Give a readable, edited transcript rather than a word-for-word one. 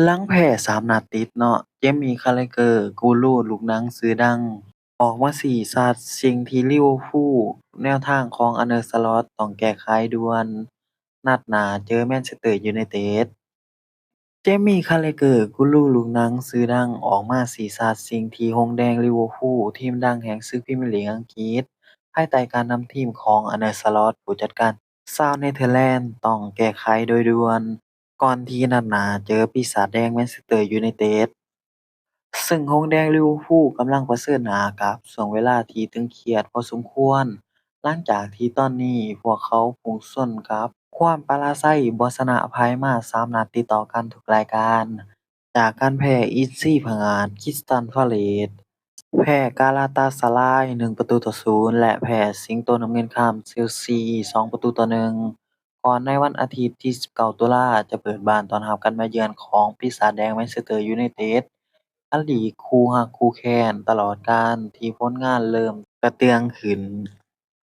หลังแพ้3นัดติดเนาะ เจมี่ คาร์เรเกอร์ กูรูลูกหนังชื่อดัง ออกมาซี้ชาร์จสิ่งที่ลิเวอร์พูลแนวทางของอาร์เน สล็อตต้องแก้ไขด่วน นัดหน้าเจอแมนเชสเตอร์ยูไนเต็ด เจมี่ คาร์เรเกอร์ กูรูลูกหนังชื่อดัง ออกมาซี้ชาร์จสิ่งที่หงส์แดงลิเวอร์พูลทีมดังแห่งศึกพรีเมียร์ลีกอังกฤษภายใต้การนำทีมของอาร์เน สล็อตผู้จัดการชาวเนเธอร์แลนด์ต้องแก้ไขโดยด่วน ก่อนที่นัดหน้าเจอปีศาจแดงแมนเชสเตอร์ยูไนเต็ด ซึ่งหงส์แดงลิเวอร์พูลกำลังเผชิญหน้ากับช่วงเวลาที่ตึงเครียดพอสมควร หลังจากที่ตอนนี้พวกเขาพุ่งชนกับความปราศรัยบ่ชนะไผมา3นัดติดต่อกันทุกรายการ จากการแพ้ Inter ผงาด Crystal Palace แพ้ Galatasaray 1-0 และแพ้สิงโตน้ำเงินข้ามเชลซี2-1 ก่อนในวันอาทิตย์ที่19ตุลาจะเปิดบ้านต้อนรับการมาเยือนของปีศาจแดงแมนเชสเตอร์ยูไนเต็ด อลีกคู่รักคู่แค้นตลอดกาลที่ผลงานเริ่มกระเตื้องขึ้น